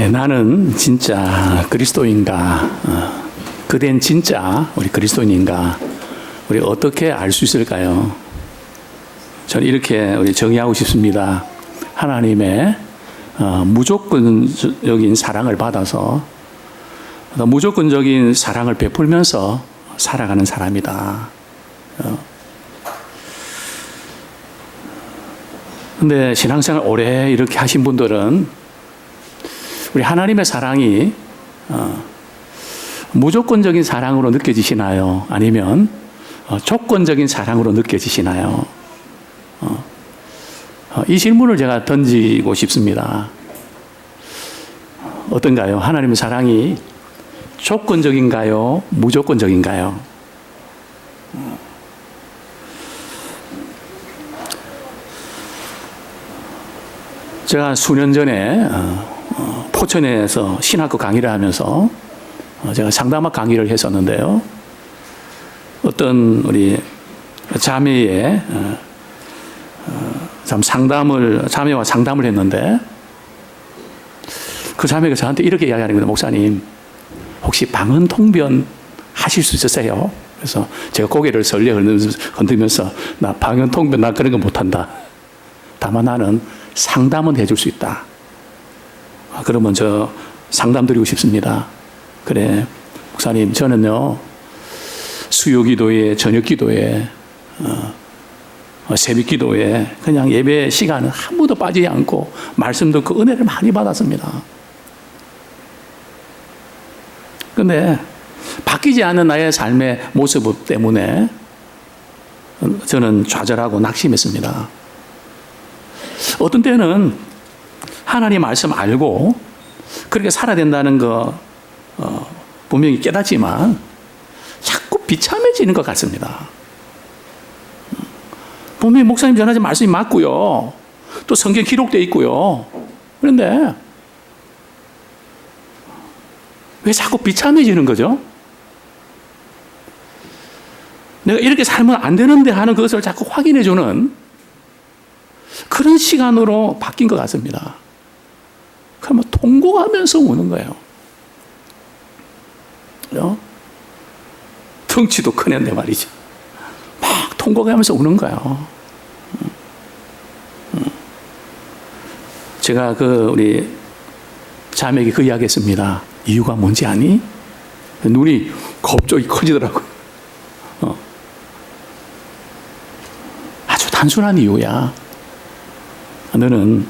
나는 진짜 그리스도인가? 그댄 진짜 우리 그리스도인인가? 우리 어떻게 알 수 있을까요? 저는 이렇게 우리 정의하고 싶습니다. 하나님의 무조건적인 사랑을 받아서 무조건적인 사랑을 베풀면서 살아가는 사람이다. 근데 신앙생활 오래 이렇게 하신 분들은 우리 하나님의 사랑이 무조건적인 사랑으로 느껴지시나요? 아니면 조건적인 사랑으로 느껴지시나요? 이 질문을 제가 던지고 싶습니다. 어떤가요? 하나님의 사랑이 조건적인가요? 무조건적인가요? 제가 수년 전에 포천에서 신학교 강의를 하면서 제가 상담학 강의를 했었는데요. 어떤 우리 자매의 자매와 상담을 했는데 그 자매가 저한테 이렇게 이야기하는 거예요. 목사님, 혹시 방언통변 하실 수 있으세요? 그래서 제가 고개를 설레 흔들면서 나 방언통변 나 그런 거 못한다. 다만 나는 상담은 해줄 수 있다. 그러면 저 상담 드리고 싶습니다. 그래, 목사님, 저는요, 수요 기도에, 저녁 기도에, 새벽 기도에, 그냥 예배 시간은 한 번도 빠지지 않고, 말씀 듣고 은혜를 많이 받았습니다. 근데, 바뀌지 않은 나의 삶의 모습 때문에, 저는 좌절하고 낙심했습니다. 어떤 때는, 하나님 말씀 알고, 그렇게 살아야 된다는 거, 분명히 깨닫지만, 자꾸 비참해지는 것 같습니다. 분명히 목사님 전하신 말씀이 맞고요. 또 성경 기록되어 있고요. 그런데, 왜 자꾸 비참해지는 거죠? 내가 이렇게 살면 안 되는데 하는 것을 자꾸 확인해주는 그런 시간으로 바뀐 것 같습니다. 그러면 통곡하면서 우는 거예요. 덩치도 큰 애인데 말이죠. 막 통곡하면서 우는 거예요. 제가 우리 자매에게 그 이야기 했습니다. 이유가 뭔지 아니? 눈이 갑자기 커지더라고요. 아주 단순한 이유야. 너는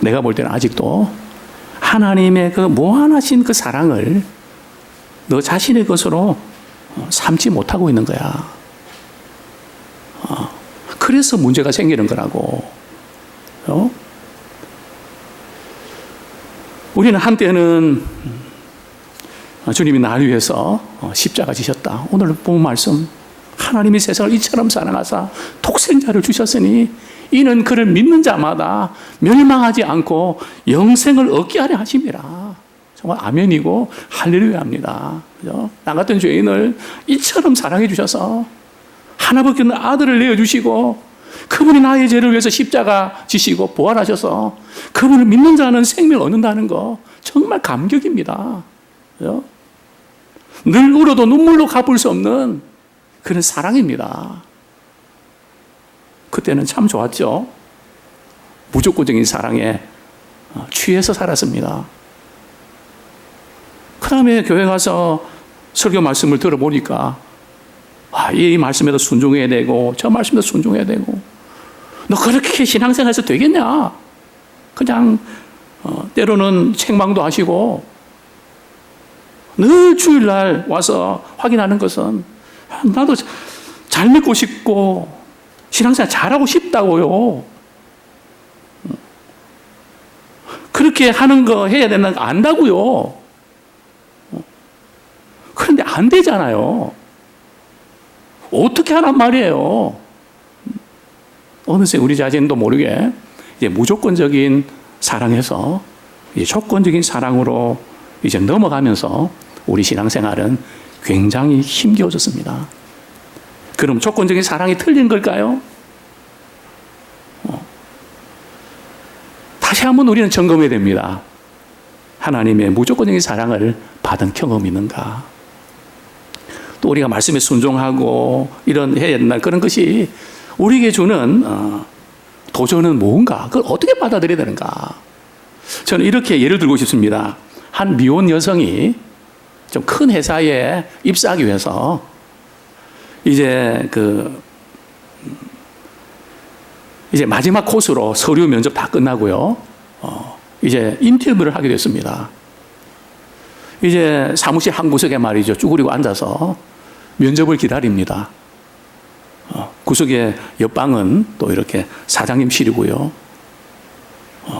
내가 볼 때는 아직도 하나님의 그 무한하신 그 사랑을 너 자신의 것으로 삼지 못하고 있는 거야. 그래서 문제가 생기는 거라고. 우리는 한때는 주님이 나를 위해서 십자가 지셨다. 오늘 본 말씀, 하나님이 세상을 이처럼 사랑하사 독생자를 주셨으니 이는 그를 믿는 자마다 멸망하지 않고 영생을 얻게 하려 하심이라. 정말 아멘이고 할렐루야입니다. 그죠? 나 같은 죄인을 이처럼 사랑해 주셔서 하나밖에 없는 아들을 내어주시고 그분이 나의 죄를 위해서 십자가 지시고 부활하셔서 그분을 믿는 자는 생명을 얻는다는 거 정말 감격입니다. 그죠? 늘 울어도 눈물로 갚을 수 없는 그런 사랑입니다. 그때는 참 좋았죠. 무조건적인 사랑에 취해서 살았습니다. 그 다음에 교회 가서 설교 말씀을 들어보니까 이 말씀에도 순종해야 되고 저 말씀에도 순종해야 되고 너 그렇게 신앙생활에서 되겠냐? 그냥 때로는 책망도 하시고 늘 주일날 와서 확인하는 것은 나도 잘 믿고 싶고 신앙생활 잘하고 싶다고요. 그렇게 하는 거 해야 된다는 거 안다고요. 그런데 안 되잖아요. 어떻게 하란 말이에요. 어느새 우리 자신도 모르게 이제 무조건적인 사랑에서 이제 조건적인 사랑으로 이제 넘어가면서 우리 신앙생활은 굉장히 힘겨워졌습니다. 그럼 조건적인 사랑이 틀린 걸까요? 다시 한번 우리는 점검해야 됩니다. 하나님의 무조건적인 사랑을 받은 경험이 있는가? 또 우리가 말씀에 순종하고 이런 해야 된다 그런 것이 우리에게 주는 도전은 뭔가? 그걸 어떻게 받아들여야 되는가? 저는 이렇게 예를 들고 싶습니다. 한 미혼 여성이 좀 큰 회사에 입사하기 위해서 이제 마지막 코스로 서류 면접 다 끝나고요. 이제 인터뷰를 하게 됐습니다. 이제 사무실 한 구석에 말이죠. 쭈그리고 앉아서 면접을 기다립니다. 구석에 옆방은 또 이렇게 사장님실이고요.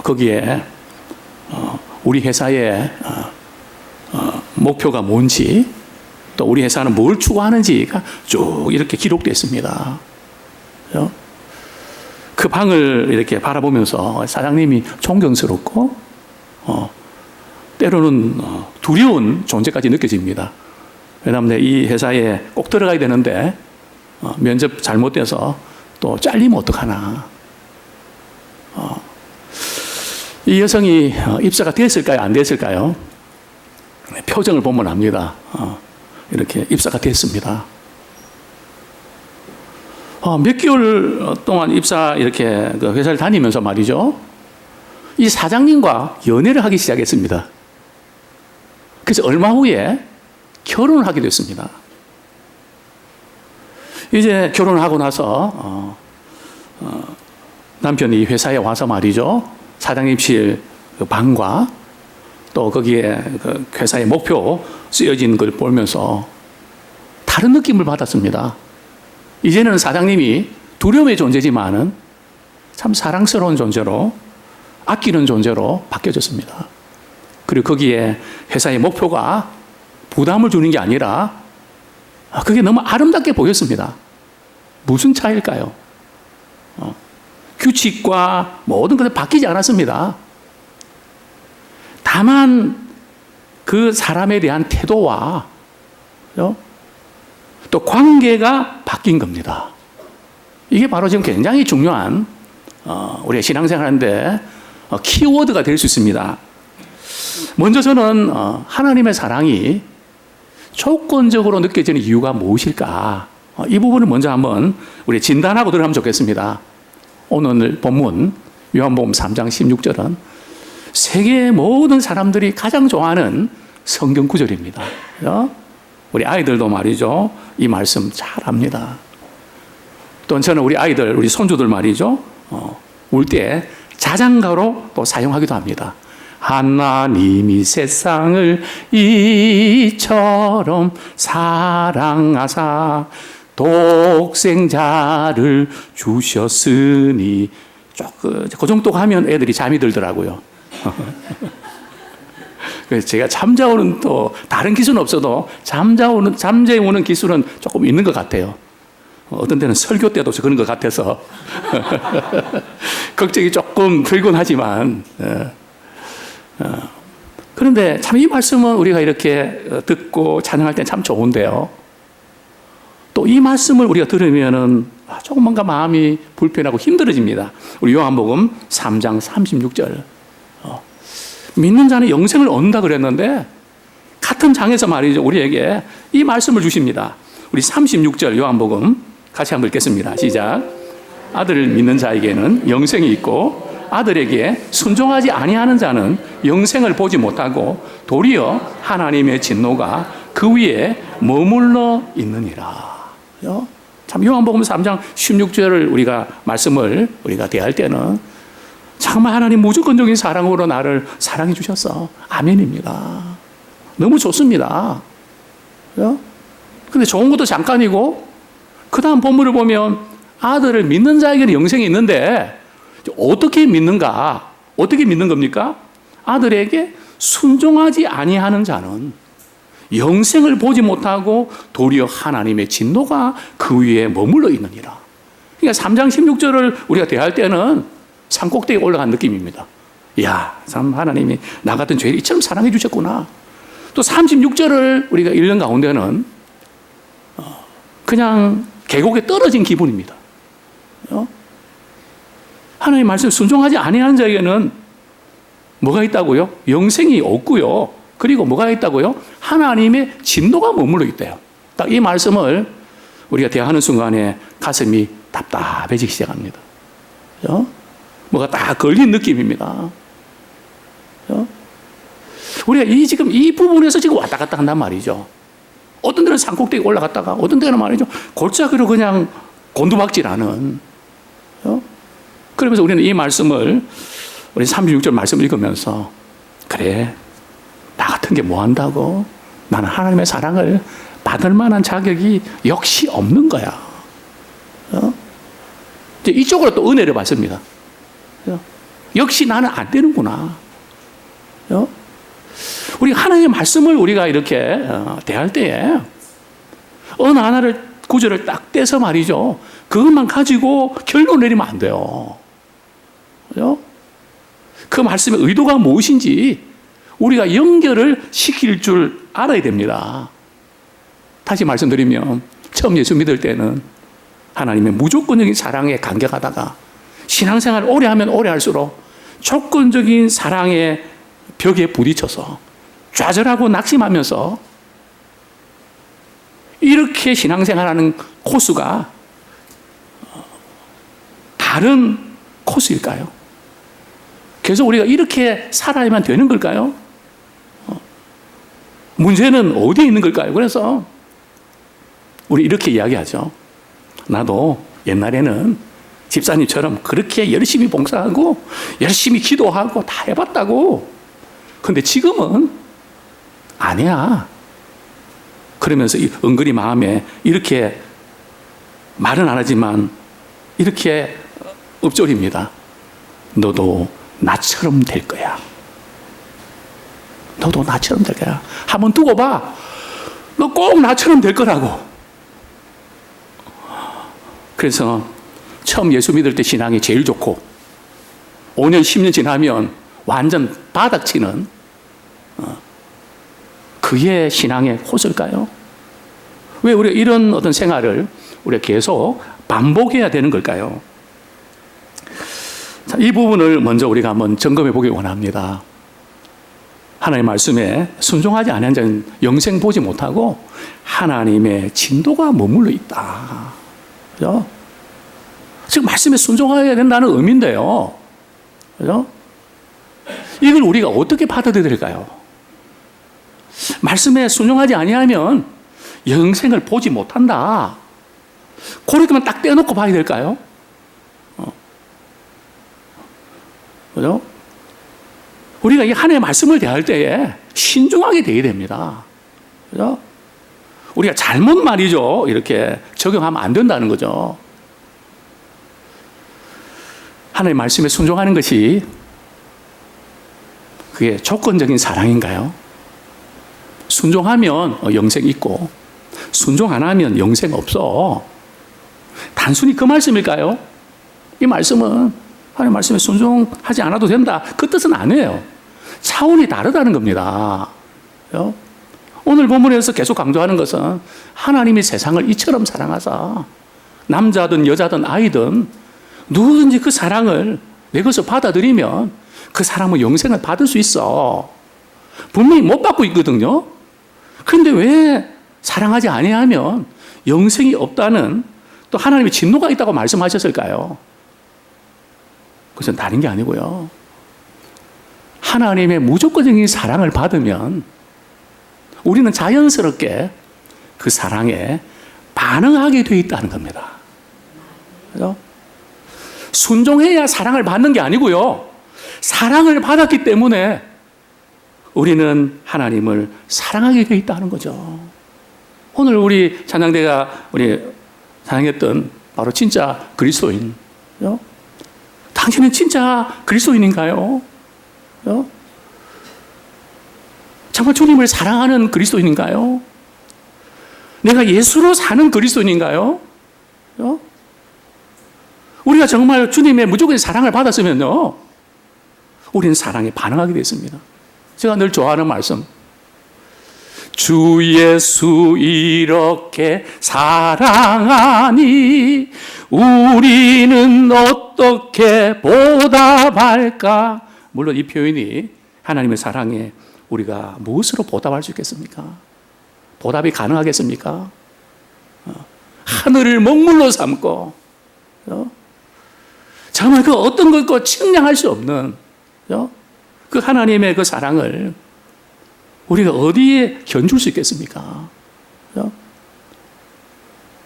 거기에 우리 회사의 목표가 뭔지 또 우리 회사는 뭘 추구하는지가 쭉 이렇게 기록되어 있습니다. 그 방을 이렇게 바라보면서 사장님이 존경스럽고 때로는 두려운 존재까지 느껴집니다. 왜냐하면 이 회사에 꼭 들어가야 되는데 면접 잘못돼서 또 잘리면 어떡하나. 이 여성이 입사가 됐을까요? 안 됐을까요? 표정을 보면 압니다. 이렇게 입사가 됐습니다. 몇 개월 동안 입사 이렇게 그 회사를 다니면서 말이죠. 이 사장님과 연애를 하기 시작했습니다. 그래서 얼마 후에 결혼을 하게 됐습니다. 이제 결혼을 하고 나서 남편이 회사에 와서 말이죠. 사장님실 그 방과 또 거기에 그 회사의 목표 쓰여진 걸 보면서 다른 느낌을 받았습니다. 이제는 사장님이 두려움의 존재지만은 참 사랑스러운 존재로 아끼는 존재로 바뀌어졌습니다. 그리고 거기에 회사의 목표가 부담을 주는 게 아니라 그게 너무 아름답게 보였습니다. 무슨 차이일까요? 규칙과 모든 것은 바뀌지 않았습니다. 다만 그 사람에 대한 태도와 또 관계가 바뀐 겁니다. 이게 바로 지금 굉장히 중요한 우리의 신앙생활하는데 키워드가 될 수 있습니다. 먼저 저는 하나님의 사랑이 조건적으로 느껴지는 이유가 무엇일까? 이 부분을 먼저 한번 우리 진단하고 들어가면 좋겠습니다. 오늘 본문 요한복음 3장 16절은 세계의 모든 사람들이 가장 좋아하는 성경 구절입니다. 우리 아이들도 말이죠. 이 말씀 잘 압니다. 또 저는 우리 아이들, 우리 손주들 말이죠. 울 때 자장가로 또 사용하기도 합니다. 하나님이 세상을 이처럼 사랑하사 독생자를 주셨으니 그 정도 하면 애들이 잠이 들더라고요. 그래서 제가 잠자오는 또 다른 기술은 없어도 잠재우는 기술은 조금 있는 것 같아요. 어떤 때는 설교 때도 그런 것 같아서 걱정이 조금 들곤 하지만 그런데 참 이 말씀은 우리가 이렇게 듣고 찬양할 때 참 좋은데요. 또 이 말씀을 우리가 들으면은 조금 뭔가 마음이 불편하고 힘들어집니다. 우리 요한복음 3장 36절. 믿는 자는 영생을 얻는다 그랬는데 같은 장에서 말이죠. 우리에게 이 말씀을 주십니다. 우리 36절 요한복음 같이 한번 읽겠습니다. 시작. 아들을 믿는 자에게는 영생이 있고 아들에게 순종하지 아니하는 자는 영생을 보지 못하고 도리어 하나님의 진노가 그 위에 머물러 있느니라. 참 요한복음 3장 16절을 우리가 말씀을 우리가 대할 때는 정말 하나님 무조건적인 사랑으로 나를 사랑해 주셨어. 아멘입니다. 너무 좋습니다. 근데 좋은 것도 잠깐이고 그 다음 본문을 보면 아들을 믿는 자에게는 영생이 있는데 어떻게 믿는가? 어떻게 믿는 겁니까? 아들에게 순종하지 아니하는 자는 영생을 보지 못하고 도리어 하나님의 진노가 그 위에 머물러 있느니라. 그러니까 3장 16절을 우리가 대할 때는 산꼭대기에 올라간 느낌입니다. 이야, 참 하나님이 나 같은 죄를 이처럼 사랑해 주셨구나. 또 36절을 우리가 읽는 가운데는 그냥 계곡에 떨어진 기분입니다. 하나님의 말씀 순종하지 아니하는 자에게는 뭐가 있다고요? 영생이 없고요. 그리고 뭐가 있다고요? 하나님의 진노가 머물러 있대요. 딱 이 말씀을 우리가 대하는 순간에 가슴이 답답해지기 시작합니다. 그죠? 뭐가 딱 걸린 느낌입니다. 그죠? 우리가 지금 이 부분에서 지금 왔다 갔다 한단 말이죠. 어떤 데는 산꼭대기 올라갔다가 어떤 데는 말이죠. 골짜기로 그냥 곤두박질하는. 그죠? 그러면서 우리는 이 말씀을 우리 36절 말씀 읽으면서 그래, 나 같은 게 뭐 한다고? 나는 하나님의 사랑을 받을 만한 자격이 역시 없는 거야. 이제 이쪽으로 또 은혜를 받습니다. 역시 나는 안 되는구나. 우리 하나님의 말씀을 우리가 이렇게 대할 때에 어느 하나를 구절을 딱 떼서 말이죠. 그것만 가지고 결론 내리면 안 돼요. 그죠? 그 말씀의 의도가 무엇인지 우리가 연결을 시킬 줄 알아야 됩니다. 다시 말씀드리면 처음 예수 믿을 때는 하나님의 무조건적인 사랑에 감격하다가 신앙생활을 오래 하면 오래 할수록 조건적인 사랑의 벽에 부딪혀서 좌절하고 낙심하면서 이렇게 신앙생활하는 코스가 다른 코스일까요? 그래서 우리가 이렇게 살아야만 되는 걸까요? 문제는 어디에 있는 걸까요? 그래서 우리 이렇게 이야기하죠. 나도 옛날에는 집사님처럼 그렇게 열심히 봉사하고 열심히 기도하고 다 해봤다고. 근데 지금은 아니야. 그러면서 은근히 마음에 이렇게 말은 안 하지만 이렇게 읊조립니다. 너도 나처럼 될 거야. 너도 나처럼 될 거야. 한번 두고 봐. 너 꼭 나처럼 될 거라고. 그래서 처음 예수 믿을 때 신앙이 제일 좋고 5년, 10년 지나면 완전 바닥치는 그게 신앙의 코스일까요? 왜 우리가 이런 어떤 생활을 우리가 계속 반복해야 되는 걸까요? 자, 이 부분을 먼저 우리가 한번 점검해 보기 원합니다. 하나님의 말씀에 순종하지 않은 자는 영생 보지 못하고 하나님의 진도가 머물러 있다. 그죠? 지금 말씀에 순종해야 된다는 의미인데요. 그죠? 이걸 우리가 어떻게 받아들일까요? 말씀에 순종하지 아니하면 영생을 보지 못한다. 그렇게만 딱 떼놓고 봐야 될까요? 그죠? 우리가 이 하나님의 말씀을 대할 때에 신중하게 대해야 됩니다. 그죠? 우리가 잘못 말이죠. 이렇게 적용하면 안 된다는 거죠. 하나님의 말씀에 순종하는 것이 그게 조건적인 사랑인가요? 순종하면 영생 있고 순종 안 하면 영생 없어. 단순히 그 말씀일까요? 이 말씀은 하나님 말씀에 순종하지 않아도 된다. 그 뜻은 아니에요. 차원이 다르다는 겁니다. 오늘 본문에서 계속 강조하는 것은 하나님이 세상을 이처럼 사랑하사 남자든 여자든 아이든 누구든지 그 사랑을 내 것을 받아들이면 그 사람은 영생을 받을 수 있어. 분명히 못 받고 있거든요. 그런데 왜 사랑하지 아니하면 영생이 없다는 또 하나님의 진노가 있다고 말씀하셨을까요? 그것은 다른 게 아니고요. 하나님의 무조건적인 사랑을 받으면 우리는 자연스럽게 그 사랑에 반응하게 되어 있다는 겁니다. 그죠? 순종해야 사랑을 받는 게 아니고요. 사랑을 받았기 때문에 우리는 하나님을 사랑하게 되어 있다는 거죠. 오늘 우리 찬양대가 우리 찬양했던 바로 진짜 그리스도인. 그죠? 당신은 진짜 그리스도인인가요? 그죠? 정말 주님을 사랑하는 그리스도인인가요? 내가 예수로 사는 그리스도인인가요? 그죠? 우리가 정말 주님의 무조건 사랑을 받았으면요, 우리는 사랑에 반응하게 됐습니다. 제가 늘 좋아하는 말씀. 주 예수 이렇게 사랑하니 우리는 어떻게 보답할까? 물론 이 표현이 하나님의 사랑에 우리가 무엇으로 보답할 수 있겠습니까? 보답이 가능하겠습니까? 하늘을 먹물로 삼고 정말 그 어떤 것과 측량할 수 없는 그 하나님의 그 사랑을 우리가 어디에 견줄 수 있겠습니까?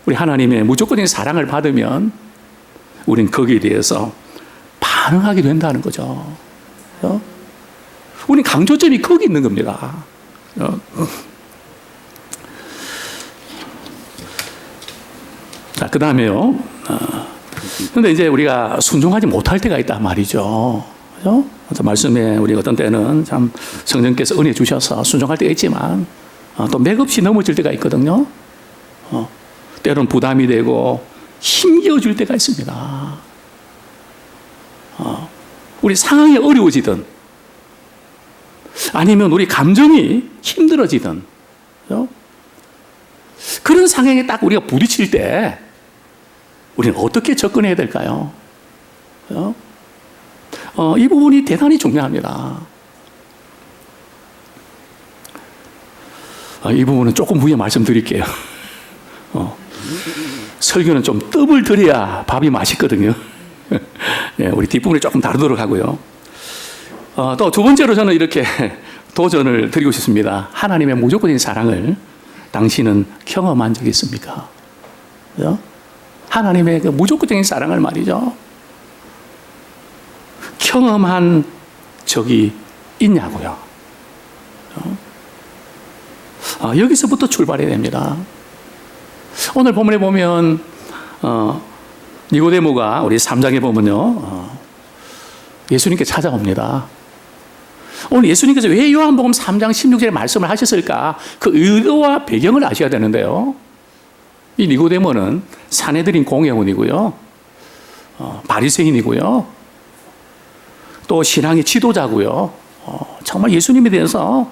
우리 하나님의 무조건적인 사랑을 받으면 우린 거기에 대해서 반응하게 된다는 거죠. 우린 강조점이 거기 있는 겁니다. 자, 그 다음에요. 근데 이제 우리가 순종하지 못할 때가 있단 말이죠. 그죠? 말씀에 우리 어떤 때는 참 성령께서 은혜 주셔서 순종할 때가 있지만 또 맥없이 넘어질 때가 있거든요. 때로는 부담이 되고 힘겨워질 때가 있습니다. 우리 상황이 어려워지든 아니면 우리 감정이 힘들어지든 그죠? 그런 상황에 딱 우리가 부딪힐 때 우리는 어떻게 접근해야 될까요? 그죠? 이 부분이 대단히 중요합니다. 이 부분은 조금 후에 말씀드릴게요. 설교는 좀 떡을 드려야 밥이 맛있거든요. 네, 우리 뒷부분이 조금 다루도록 하고요. 또 두 번째로 저는 이렇게 도전을 드리고 싶습니다. 하나님의 무조건적인 사랑을 당신은 경험한 적이 있습니까? 그죠? 하나님의 그 무조건적인 사랑을 말이죠. 경험한 적이 있냐고요. 여기서부터 출발해야 됩니다. 오늘 본문에 보면 니고데모가 우리 3장에 보면요 예수님께 찾아옵니다. 오늘 예수님께서 왜 요한복음 3장 16절에 말씀을 하셨을까? 그 의도와 배경을 아셔야 되는데요. 이 니고데모는 산헤드린 공회원이고요, 바리새인이고요, 또 신앙의 지도자고요. 정말 예수님에 대해서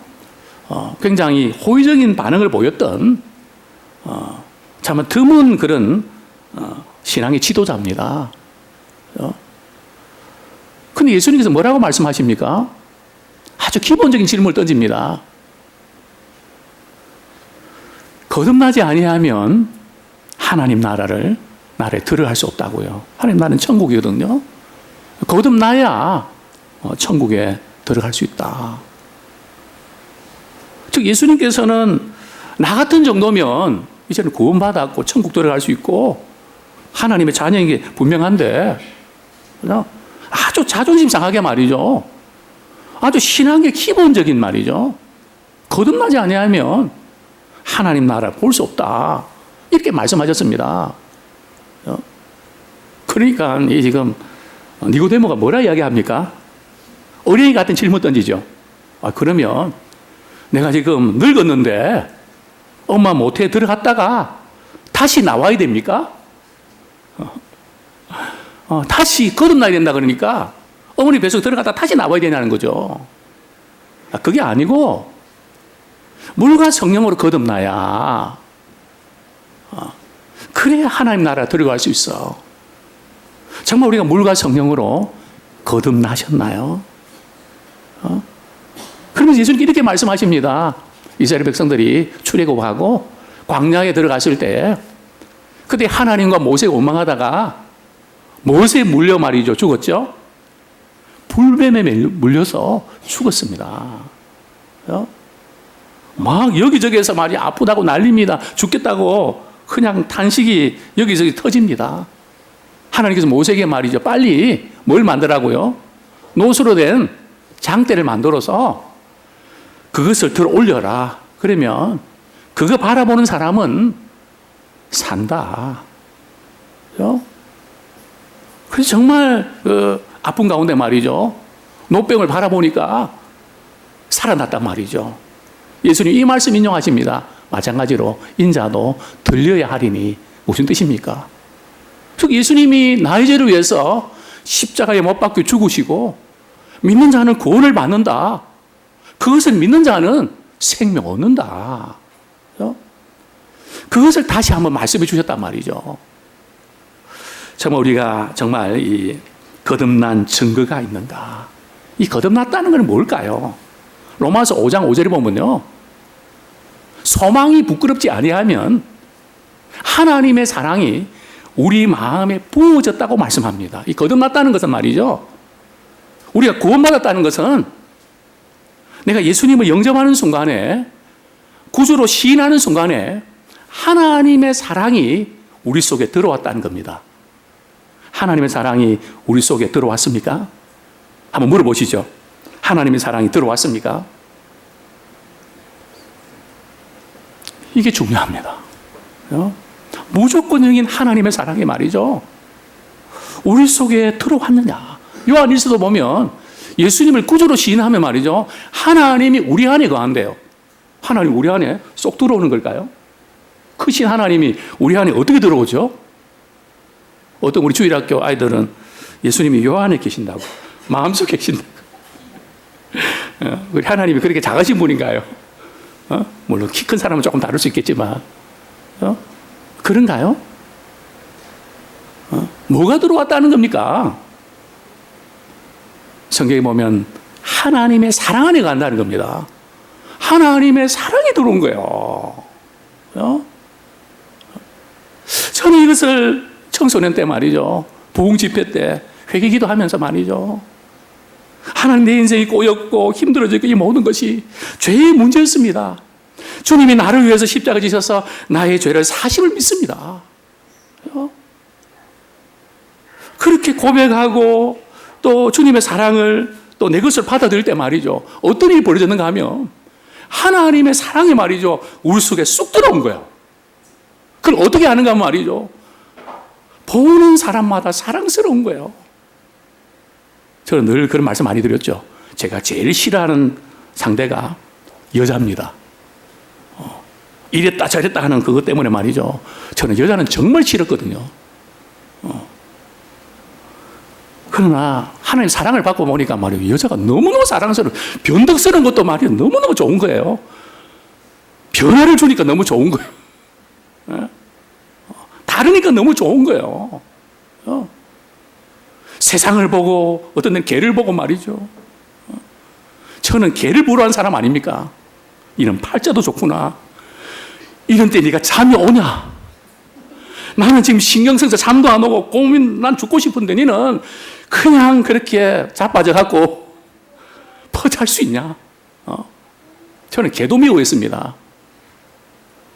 굉장히 호의적인 반응을 보였던 참 드문 그런 신앙의 지도자입니다. 근데 예수님께서 뭐라고 말씀하십니까? 아주 기본적인 질문을 던집니다. 거듭나지 아니하면 하나님 나라에 들어갈 수 없다고요. 하나님 나라는 천국이거든요. 거듭나야 천국에 들어갈 수 있다. 즉 예수님께서는 나 같은 정도면 이제는 구원받았고 천국 들어갈 수 있고 하나님의 자녀인 게 분명한데 아주 자존심 상하게 말이죠. 아주 신앙의 기본적인 말이죠. 거듭나지 아니하면 하나님 나라를 볼 수 없다. 이렇게 말씀하셨습니다. 그러니까 이 지금 니고데모가 뭐라 이야기합니까? 어린이 같은 질문 던지죠. 그러면 내가 지금 늙었는데 엄마 모태에 들어갔다가 다시 나와야 됩니까? 다시 거듭나야 된다 그러니까 어머니 뱃속에 들어갔다 다시 나와야 되냐는 거죠. 그게 아니고 물과 성령으로 거듭나야 그래야 하나님 나라 들어갈 수 있어. 정말 우리가 물과 성령으로 거듭나셨나요? 그러면서 예수님께 이렇게 말씀하십니다. 이스라엘 백성들이 출애굽하고 광야에 들어갔을 때 그때 하나님과 모세가 원망하다가 모세에 물려 말이죠. 죽었죠? 불뱀에 물려서 죽었습니다. 막 여기저기에서 말이 아프다고 난립니다. 죽겠다고 그냥 탄식이 여기저기 터집니다. 하나님께서 모세에게 말이죠. 빨리 뭘 만들라고요? 노수로 된 장대를 만들어서 그것을 들어 올려라. 그러면 그거 바라보는 사람은 산다. 그래서 정말 아픈 가운데 말이죠. 노병을 바라보니까 살아났단 말이죠. 예수님 이 말씀 인용하십니다. 마찬가지로 인자도 들려야 하리니 무슨 뜻입니까? 즉 예수님이 나의 죄를 위해서 십자가에 못 박혀 죽으시고 믿는 자는 구원을 받는다. 그것을 믿는 자는 생명 얻는다. 그것을 다시 한번 말씀해 주셨단 말이죠. 정말 우리가 정말 이 거듭난 증거가 있는가. 이 거듭났다는 건 뭘까요? 로마서 5장 5절에 보면요. 소망이 부끄럽지 아니하면 하나님의 사랑이 우리 마음에 부어졌다고 말씀합니다. 이 거듭났다는 것은 말이죠. 우리가 구원받았다는 것은 내가 예수님을 영접하는 순간에, 구주로 시인하는 순간에 하나님의 사랑이 우리 속에 들어왔다는 겁니다. 하나님의 사랑이 우리 속에 들어왔습니까? 한번 물어보시죠. 하나님의 사랑이 들어왔습니까? 이게 중요합니다. 무조건적인 하나님의 사랑이 말이죠. 우리 속에 들어왔느냐. 요한일서도 보면 예수님을 구주로 시인하면 말이죠. 하나님이 우리 안에 거한대요. 하나님 우리 안에 쏙 들어오는 걸까요? 크신 하나님이 우리 안에 어떻게 들어오죠? 어떤 우리 주일학교 아이들은 예수님이 요 안에 계신다고, 마음속에 계신다고. 우리 하나님이 그렇게 작으신 분인가요? 물론 키 큰 사람은 조금 다를 수 있겠지만 그런가요? 뭐가 들어왔다는 겁니까? 성경에 보면 하나님의 사랑 안에 간다는 겁니다. 하나님의 사랑이 들어온 거예요. 저는 이것을 청소년 때 말이죠. 부흥 집회 때 회개기도 하면서 말이죠. 하나님 내 인생이 꼬였고 힘들어지고 이 모든 것이 죄의 문제였습니다. 주님이 나를 위해서 십자가 지셔서 나의 죄를 사심을 믿습니다. 그렇게 고백하고 또 주님의 사랑을 또 내 것을 받아들일 때 말이죠. 어떤 일이 벌어졌는가 하면 하나님의 사랑이 말이죠. 우리 속에 쑥 들어온 거예요. 그걸 어떻게 하는가 하면 말이죠. 보는 사람마다 사랑스러운 거예요. 저는 늘 그런 말씀 많이 드렸죠. 제가 제일 싫어하는 상대가 여자입니다. 이랬다 저랬다 하는 그것 때문에 말이죠. 저는 여자는 정말 싫었거든요. 그러나 하나님 사랑을 받고 보니까 말이에요. 여자가 너무너무 사랑스러워. 변덕스러운 것도 말이에요. 너무너무 좋은 거예요. 변화를 주니까 너무 좋은 거예요. 다르니까 너무 좋은 거예요. 세상을 보고 어떤 데는 개를 보고 말이죠. 저는 개를 부러워하는 사람 아닙니까? 이런 팔자도 좋구나. 이런 때 네가 잠이 오냐? 나는 지금 신경 써서 잠도 안 오고 고민, 난 죽고 싶은데 너는 그냥 그렇게 자빠져갖고 퍼잘 수 있냐? 저는 개도 미워했습니다.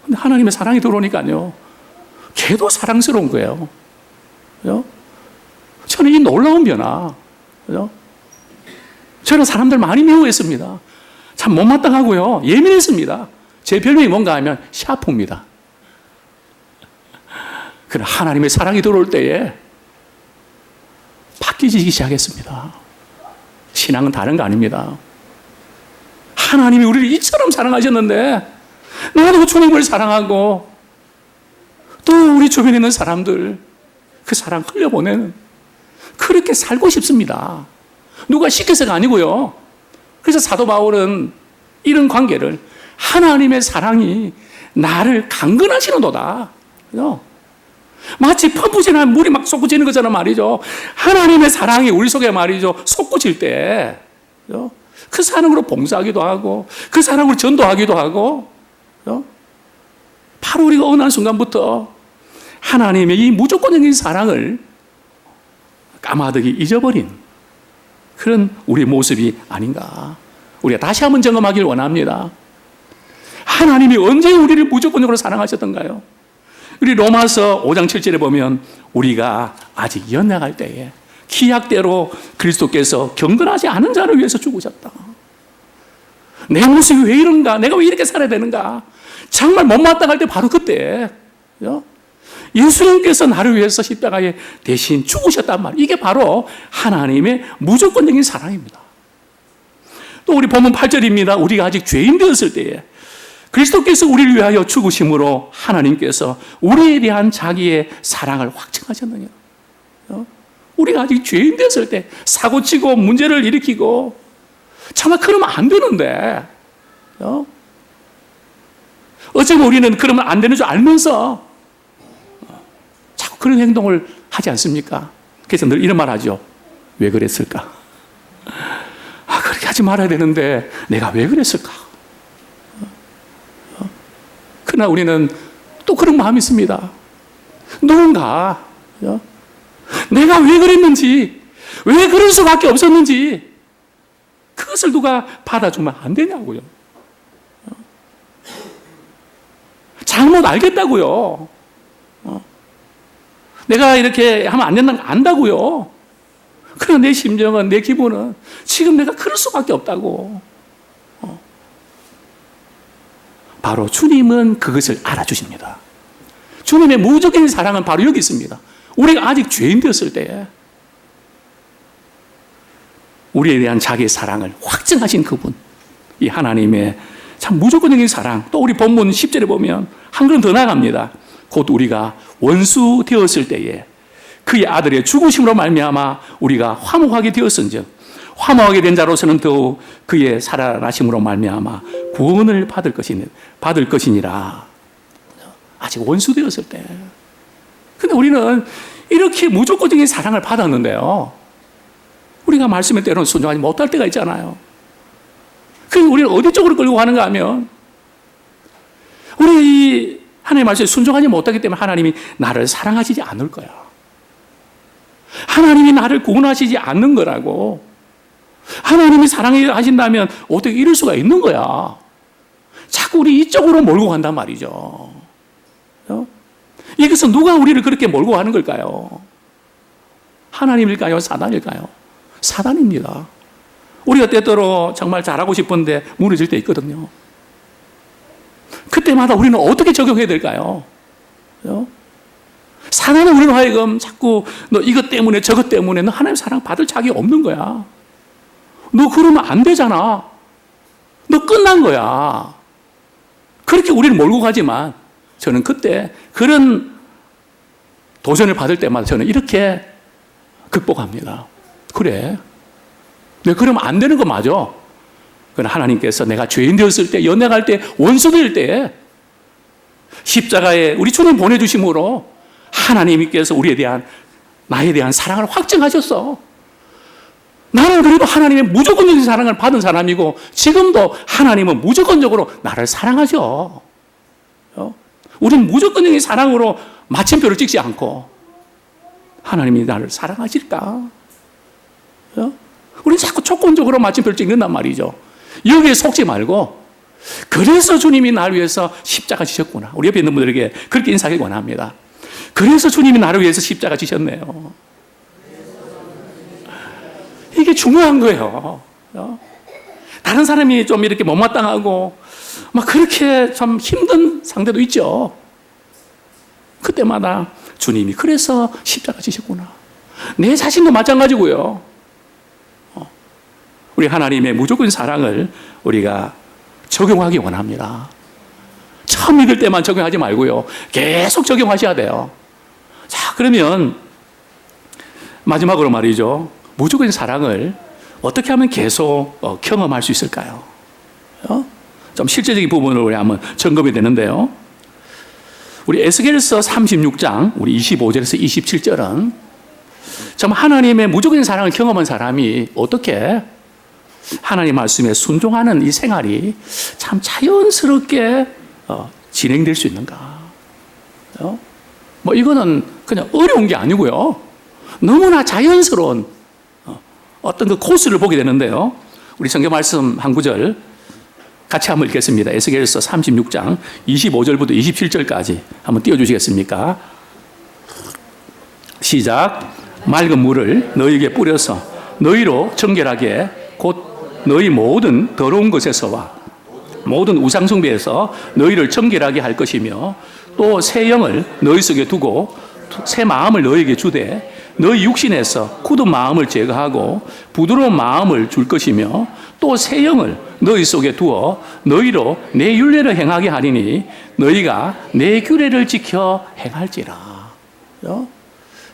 근데 하나님의 사랑이 들어오니까요. 개도 사랑스러운 거예요. 그죠? 저는 이 놀라운 변화. 그죠? 저는 사람들 많이 미워했습니다. 참 못마땅하고요. 예민했습니다. 제 별명이 뭔가 하면 샤프입니다. 그러나 하나님의 사랑이 들어올 때에 바뀌기 시작했습니다. 신앙은 다른 거 아닙니다. 하나님이 우리를 이처럼 사랑하셨는데 나도 주님을 사랑하고 또 우리 주변에 있는 사람들 그 사랑 흘려보내는 그렇게 살고 싶습니다. 누가 시켜서가 아니고요. 그래서 사도 바울은 이런 관계를 하나님의 사랑이 나를 강건하시는도다. 그죠? 마치 펌프질하면 물이 막 솟구치는 것처럼 말이죠. 하나님의 사랑이 우리 속에 말이죠. 솟구칠 때, 그죠? 그 사랑으로 봉사하기도 하고, 그 사랑으로 전도하기도 하고, 그죠? 바로 우리가 어느 한 순간부터 하나님의 이 무조건적인 사랑을 까마득히 잊어버린 그런 우리의 모습이 아닌가. 우리가 다시 한번 점검하기를 원합니다. 하나님이 언제 우리를 무조건적으로 사랑하셨던가요? 우리 로마서 5장 7절에 보면 우리가 아직 연약할 때에 기약대로 그리스도께서 경건하지 않은 자를 위해서 죽으셨다. 내 모습이 왜 이런가? 내가 왜 이렇게 살아야 되는가? 정말 못마땅할 때 바로 그때 예수님께서 나를 위해서 십자가에 대신 죽으셨단 말이에요. 이게 바로 하나님의 무조건적인 사랑입니다. 또 우리 본문 8절입니다. 우리가 아직 죄인 되었을 때에 그리스도께서 우리를 위하여 죽으심으로 하나님께서 우리에 대한 자기의 사랑을 확증하셨느냐. 우리가 아직 죄인 되었을 때 사고치고 문제를 일으키고 정말 그러면 안 되는데 어쩌면 우리는 그러면 안 되는 줄 알면서 자꾸 그런 행동을 하지 않습니까? 그래서 늘 이런 말 하죠. 왜 그랬을까? 하지 말아야 되는데 내가 왜 그랬을까? 그러나 우리는 또 그런 마음이 있습니다. 누군가 내가 왜 그랬는지, 왜 그럴 수밖에 없었는지 그것을 누가 받아주면 안 되냐고요. 잘못 알겠다고요. 내가 이렇게 하면 안 된다는 걸 안다고요. 그러나 내 심정은, 내 기분은 지금 내가 그럴 수밖에 없다고. 바로 주님은 그것을 알아주십니다. 주님의 무조건의 사랑은 바로 여기 있습니다. 우리가 아직 죄인 되었을 때 우리에 대한 자기의 사랑을 확증하신 그분, 이 하나님의 참 무조건적인 사랑. 또 우리 본문 10절에 보면 한 걸음 더 나갑니다. 곧 우리가 원수 되었을 때에 그의 아들의 죽으심으로 말미암아 우리가 화목하게 되었은즉 화목하게 된 자로서는 더욱 그의 살아나심으로 말미암아 구원을 받을 것이니라. 아직 원수 되었을 때. 근데 우리는 이렇게 무조건적인 사랑을 받았는데요, 우리가 말씀에 때로는 순종하지 못할 때가 있잖아요. 그럼 우리는 어디 쪽으로 끌고 가는가 하면, 우리 이 하나님의 말씀에 순종하지 못하기 때문에 하나님이 나를 사랑하시지 않을 거야. 하나님이 나를 구원하시지 않는 거라고. 하나님이 사랑하신다면 어떻게 이럴 수가 있는 거야. 자꾸 우리 이쪽으로 몰고 간단 말이죠. 이것은 누가 우리를 그렇게 몰고 가는 걸까요? 하나님일까요? 사단일까요? 사단입니다. 우리가 때때로 정말 잘하고 싶은데 무너질 때 있거든요. 그때마다 우리는 어떻게 적용해야 될까요? 사단은 우리로 하여금 자꾸 너 이것 때문에 저것 때문에 너 하나님 사랑 받을 자격이 없는 거야. 너 그러면 안 되잖아. 너 끝난 거야. 그렇게 우리를 몰고 가지만 저는 그때 그런 도전을 받을 때마다 저는 이렇게 극복합니다. 그래. 내가 그러면 안 되는 거 맞아. 그러나 하나님께서 내가 죄인 되었을 때, 연약할 때, 원수 될 때 십자가에 우리 주님 보내주심으로 하나님께서 나에 대한 사랑을 확증하셨어. 나는 그래도 하나님의 무조건적인 사랑을 받은 사람이고 지금도 하나님은 무조건적으로 나를 사랑하셔. 우리는 무조건적인 사랑으로 마침표를 찍지 않고 하나님이 나를 사랑하실까? 우리는 자꾸 조건적으로 마침표를 찍는단 말이죠. 여기에 속지 말고 그래서 주님이 나를 위해서 십자가 지셨구나. 우리 옆에 있는 분들에게 그렇게 인사하기 원합니다. 그래서 주님이 나를 위해서 십자가 지셨네요. 이게 중요한 거예요. 다른 사람이 좀 이렇게 못마땅하고 막 그렇게 참 힘든 상대도 있죠. 그때마다 주님이 그래서 십자가 지셨구나. 내 자신도 마찬가지고요. 우리 하나님의 무조건 사랑을 우리가 적용하기 원합니다. 처음 믿을 때만 적용하지 말고요. 계속 적용하셔야 돼요. 자, 그러면 마지막으로 말이죠. 무조건 사랑을 어떻게 하면 계속 경험할 수 있을까요? 좀 실제적인 부분을 우리 한번 점검이 되는데요. 우리 에스겔서 36장 우리 25절에서 27절은 참 하나님의 무조건 사랑을 경험한 사람이 어떻게 하나님 말씀에 순종하는 이 생활이 참 자연스럽게 진행될 수 있는가? 뭐 이거는 그냥 어려운 게 아니고요. 너무나 자연스러운 어떤 그 코스를 보게 되는데요. 우리 성경 말씀 한 구절 같이 한번 읽겠습니다. 에스겔서 36장 25절부터 27절까지 한번 띄워주시겠습니까? 시작. 맑은 물을 너희에게 뿌려서 너희로 정결하게 곧 너희 모든 더러운 것에서와 모든 우상숭배에서 너희를 정결하게 할 것이며 또 새 영을 너희 속에 두고 새 마음을 너희에게 주되 너희 육신에서 굳은 마음을 제거하고 부드러운 마음을 줄 것이며 또 새 영을 너희 속에 두어 너희로 내 율례를 행하게 하리니 너희가 내 규례를 지켜 행할지라.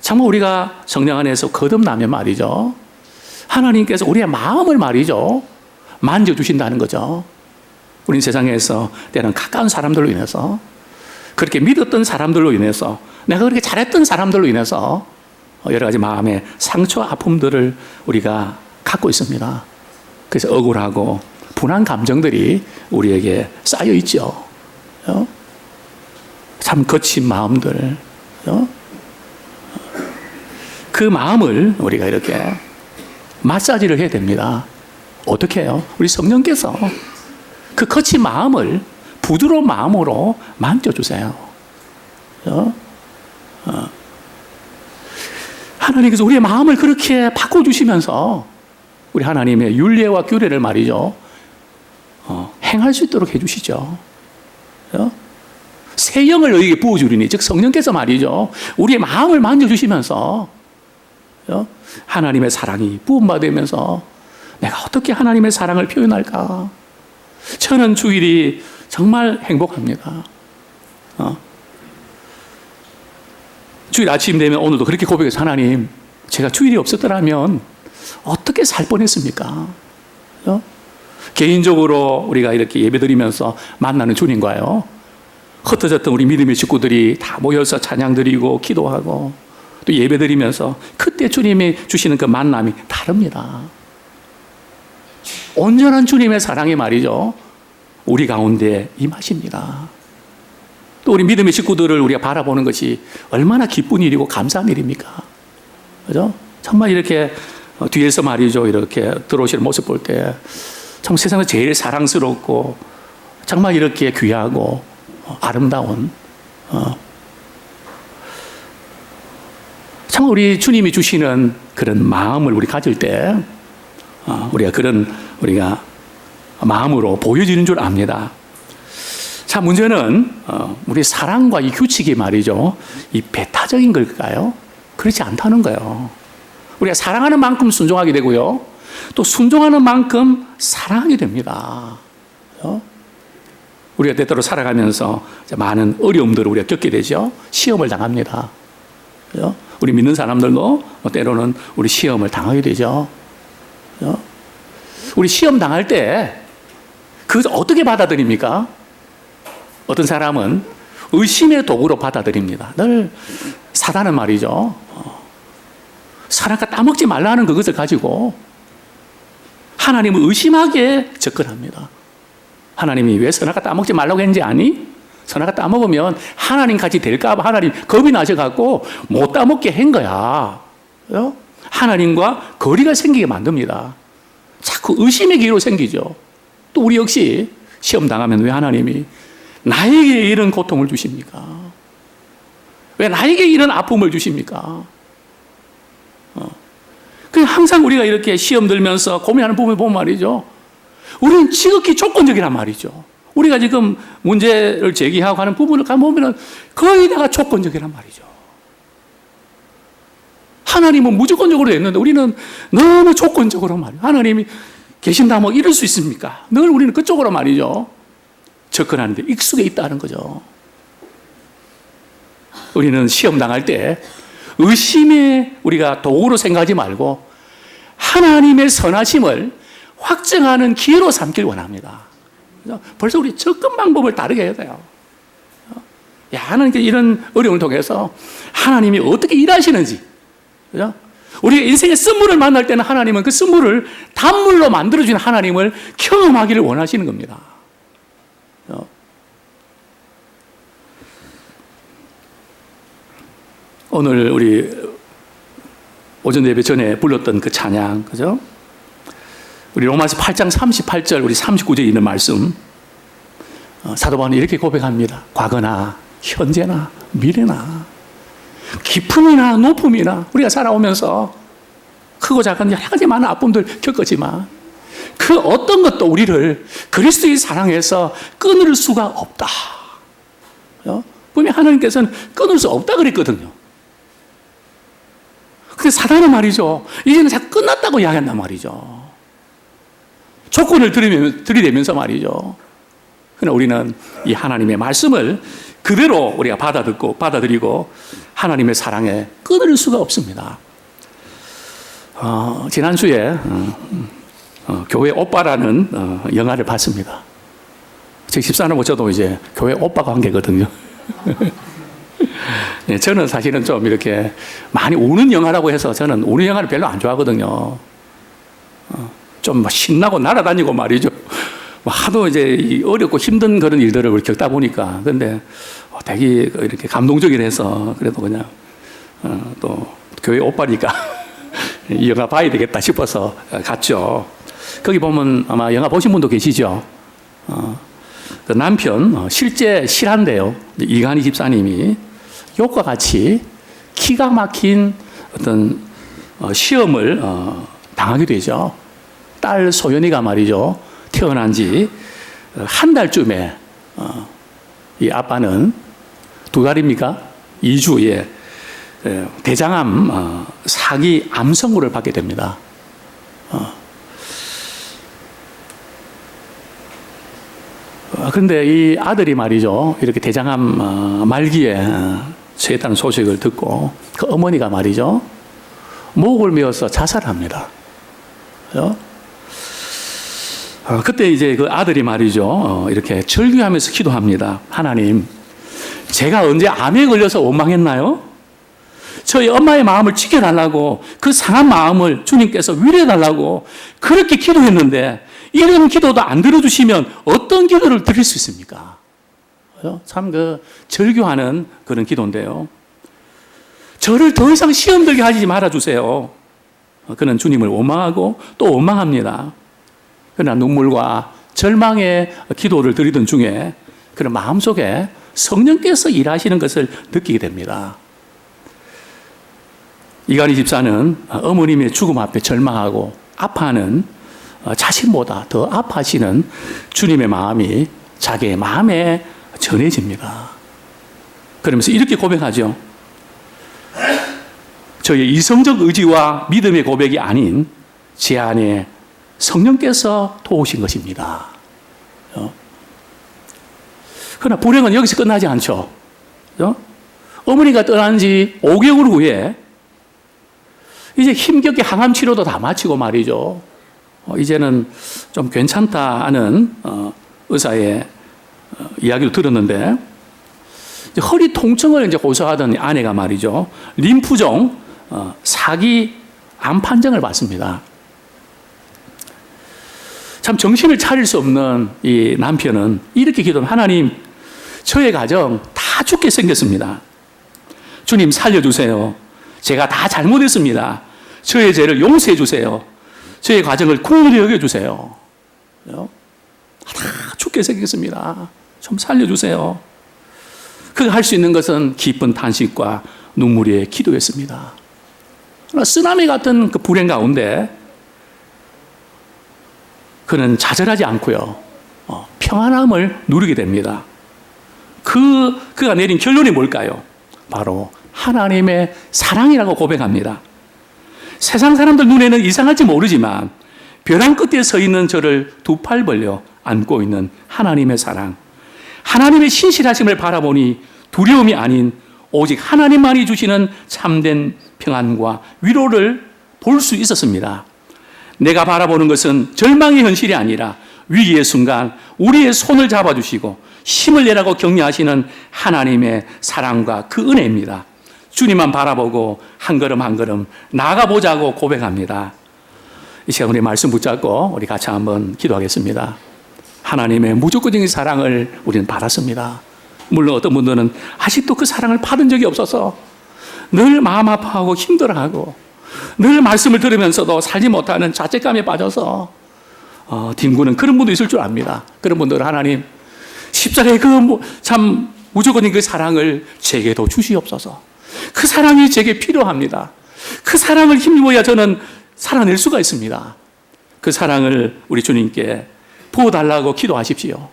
정말 우리가 성령 안에서 거듭나면 말이죠. 하나님께서 우리의 마음을 말이죠. 만져주신다는 거죠. 우린 세상에서 때는 가까운 사람들로 인해서 그렇게 믿었던 사람들로 인해서 내가 그렇게 잘했던 사람들로 인해서 여러 가지 마음의 상처, 아픔들을 우리가 갖고 있습니다. 그래서 억울하고 분한 감정들이 우리에게 쌓여 있죠. 참 거친 마음들. 그 마음을 우리가 이렇게 마사지를 해야 됩니다. 어떻게 해요? 우리 성령께서 그 거친 마음을 부드러운 마음으로 만져주세요. 하나님께서 우리의 마음을 그렇게 바꿔주시면서 우리 하나님의 율례와 규례를 말이죠. 행할 수 있도록 해주시죠. 새 영을 너희에게 부어주리니, 즉 성령께서 말이죠. 우리의 마음을 만져주시면서 하나님의 사랑이 부음받으면서 내가 어떻게 하나님의 사랑을 표현할까? 저는 주일이 정말 행복합니다. 주일 아침 되면 오늘도 그렇게 고백해서 하나님, 제가 주일이 없었더라면 어떻게 살 뻔했습니까? 개인적으로 우리가 이렇게 예배드리면서 만나는 주님과요, 흩어졌던 우리 믿음의 식구들이 다 모여서 찬양 드리고 기도하고 또 예배 드리면서 그때 주님이 주시는 그 만남이 다릅니다. 온전한 주님의 사랑이 말이죠, 우리 가운데 임하십니다. 또 우리 믿음의 식구들을 우리가 바라보는 것이 얼마나 기쁜 일이고 감사한 일입니까? 그죠? 정말 이렇게 뒤에서 말이죠, 이렇게 들어오시는 모습 볼 때 참 세상에서 제일 사랑스럽고 정말 이렇게 귀하고 아름다운, 참 우리 주님이 주시는 그런 마음을 우리 가질 때 우리가 그런 우리가 마음으로 보여지는 줄 압니다. 자, 문제는 우리 사랑과 이 규칙이 말이죠, 이 배타적인 걸까요? 그렇지 않다는 거예요. 우리가 사랑하는 만큼 순종하게 되고요, 또 순종하는 만큼 사랑하게 됩니다. 우리가 때때로 살아가면서 많은 어려움들을 우리가 겪게 되죠. 시험을 당합니다. 우리 믿는 사람들도 때로는 우리 시험을 당하게 되죠. 우리 시험 당할 때 그것을 어떻게 받아들입니까? 어떤 사람은 의심의 도구로 받아들입니다. 늘 사단은 말이죠, 사람과 따먹지 말라는 그것을 가지고 하나님을 의심하게 접근합니다. 하나님이 왜 선악과 따먹지 말라고 했는지 아니? 선악과 따먹으면 하나님 같이 될까 봐 하나님 겁이 나셔갖고 못 따먹게 한 거야. 하나님과 거리가 생기게 만듭니다. 자꾸 의심의 기로 생기죠. 또 우리 역시 시험 당하면 왜 하나님이 나에게 이런 고통을 주십니까? 왜 나에게 이런 아픔을 주십니까? 항상 우리가 이렇게 시험 들면서 고민하는 부분을 보면 말이죠, 우리는 지극히 조건적이란 말이죠. 우리가 지금 문제를 제기하고 하는 부분을 보면 거의 다가 조건적이란 말이죠. 하나님은 무조건적으로 했는데 우리는 너무 조건적으로 말이죠. 하나님이 계신다 뭐 이럴 수 있습니까? 늘 우리는 그쪽으로 말이죠, 접근하는데 익숙해 있다는 거죠. 우리는 시험 당할 때 의심의 우리가 도구로 생각하지 말고 하나님의 선하심을 확증하는 기회로 삼길 원합니다. 벌써 우리 접근 방법을 다르게 해야 돼요. 하나님께 이런 어려움을 통해서 하나님이 어떻게 일하시는지, 그죠? 우리가 인생의 쓴물을 만날 때는 하나님은 그 쓴물을 단물로 만들어주는 하나님을 경험하기를 원하시는 겁니다. 오늘 우리 오전 예배 전에 불렀던 그 찬양, 그죠? 우리 로마서 8장 38절, 우리 39절에 있는 말씀, 사도 바울은 이렇게 고백합니다. 과거나 현재나 미래나 깊음이나 높음이나 우리가 살아오면서 크고 작은 여러 가지 많은 아픔들 겪었지만 그 어떤 것도 우리를 그리스도의 사랑에서 끊을 수가 없다. 분명히 하나님께서는 끊을 수 없다 그랬거든요. 근데 사단은 말이죠, 이제는 다 끝났다고 이야기한단 말이죠. 조건을 들이대면서 말이죠. 그러나 우리는 이 하나님의 말씀을 그대로 우리가 받아들이고 하나님의 사랑에 끊을 수가 없습니다. 지난주에 교회 오빠라는 영화를 봤습니다. 제 집사람하고 저도 이제 교회 오빠 관계거든요. 네, 저는 사실은 좀 이렇게 많이 우는 영화라고 해서 저는 우는 영화를 별로 안 좋아하거든요. 좀 신나고 날아다니고 말이죠. 하도 이제 어렵고 힘든 그런 일들을 겪다 보니까. 근데 되게 이렇게 감동적이라 해서 그래도 그냥 또 교회 오빠니까 이 영화 봐야 되겠다 싶어서 갔죠. 거기 보면 아마 영화 보신 분도 계시죠. 그 남편 실제 실한데요. 이간희 집사님이 욕과 같이 기가 막힌 어떤 시험을 당하게 되죠. 딸 소연이가 말이죠. 태어난 지 한 달쯤에 이 아빠는 2달입니까? 2주에 대장암 사기 암 선고를 받게 됩니다. 그런데 이 아들이 말이죠. 이렇게 대장암 말기에 처했다는 소식을 듣고 그 어머니가 말이죠. 목을 메어서 자살합니다. 그때 이제 그 아들이 말이죠. 이렇게 절규하면서 기도합니다. 하나님, 제가 언제 암에 걸려서 원망했나요? 저희 엄마의 마음을 지켜달라고 그 상한 마음을 주님께서 위로해달라고 그렇게 기도했는데 이런 기도도 안 들어주시면 어떤 기도를 드릴 수 있습니까? 참 그 절규하는 그런 기도인데요. 저를 더 이상 시험 들게 하지 말아주세요. 그는 주님을 원망하고 또 원망합니다. 그러나 눈물과 절망의 기도를 드리던 중에 그런 마음속에 성령께서 일하시는 것을 느끼게 됩니다. 이간희 집사는 어머님의 죽음 앞에 절망하고 아파하는 자신보다 더 아파하시는 주님의 마음이 자기의 마음에 전해집니다. 그러면서 이렇게 고백하죠. 저의 이성적 의지와 믿음의 고백이 아닌 제 안에 성령께서 도우신 것입니다. 그러나 불행은 여기서 끝나지 않죠. 어머니가 떠난 지 5개월 후에 이제 힘겹게 항암 치료도 다 마치고 말이죠. 이제는 좀 괜찮다 하는 의사의 이야기를 들었는데 허리 통증을 이제 호소하던 아내가 말이죠. 림프종 사기 암 판정을 받습니다. 참 정신을 차릴 수 없는 이 남편은 이렇게 기도합니다. 하나님, 저의 가정 다 죽게 생겼습니다. 주님 살려주세요. 제가 다 잘못했습니다. 저의 죄를 용서해 주세요. 저의 가정을 긍휼히 여겨주세요. 다 죽게 생겼습니다. 좀 살려주세요. 그가 할 수 있는 것은 기쁜 탄식과 눈물의 기도였습니다. 쓰나미 같은 그 불행 가운데 그는 좌절하지 않고요. 평안함을 누리게 됩니다. 그가 내린 결론이 뭘까요? 바로 하나님의 사랑이라고 고백합니다. 세상 사람들 눈에는 이상할지 모르지만 벼랑 끝에 서 있는 저를 두 팔 벌려 안고 있는 하나님의 사랑. 하나님의 신실하심을 바라보니 두려움이 아닌 오직 하나님만이 주시는 참된 평안과 위로를 볼 수 있었습니다. 내가 바라보는 것은 절망의 현실이 아니라 위기의 순간 우리의 손을 잡아주시고 힘을 내라고 격려하시는 하나님의 사랑과 그 은혜입니다. 주님만 바라보고 한 걸음 한 걸음 나아가보자고 고백합니다. 이 시간 우리 말씀 붙잡고 우리 같이 한번 기도하겠습니다. 하나님의 무조건적인 사랑을 우리는 받았습니다. 물론 어떤 분들은 아직도 그 사랑을 받은 적이 없어서 늘 마음 아파하고 힘들어하고 늘 말씀을 들으면서도 살지 못하는 자책감에 빠져서 뒹구는 그런 분도 있을 줄 압니다. 그런 분들은 하나님 십자가의 그 참 무조건적인 그 사랑을 제게도 주시옵소서. 그 사랑이 제게 필요합니다. 그 사랑을 힘입어야 저는 살아낼 수가 있습니다. 그 사랑을 우리 주님께 부어달라고 기도하십시오.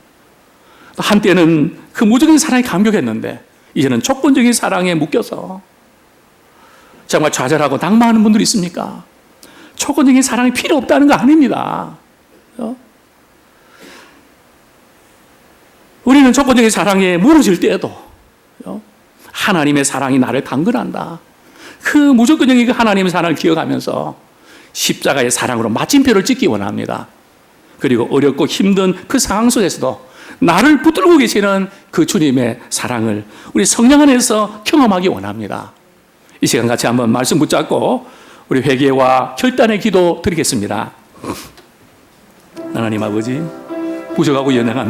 한때는 그 무조건적인 사랑이 감격했는데 이제는 조건적인 사랑에 묶여서 정말 좌절하고 낙마하는 분들이 있습니까? 조건적인 사랑이 필요 없다는 거 아닙니다. 우리는 조건적인 사랑에 무너질 때에도 하나님의 사랑이 나를 강건한다. 그 무조건적인 하나님의 사랑을 기억하면서 십자가의 사랑으로 마침표를 찍기 원합니다. 그리고 어렵고 힘든 그 상황 속에서도 나를 붙들고 계시는 그 주님의 사랑을 우리 성령 안에서 경험하기 원합니다. 이 시간 같이 한번 말씀 붙잡고 우리 회개와 결단의 기도 드리겠습니다. 하나님 아버지, 부족하고 연약합니다.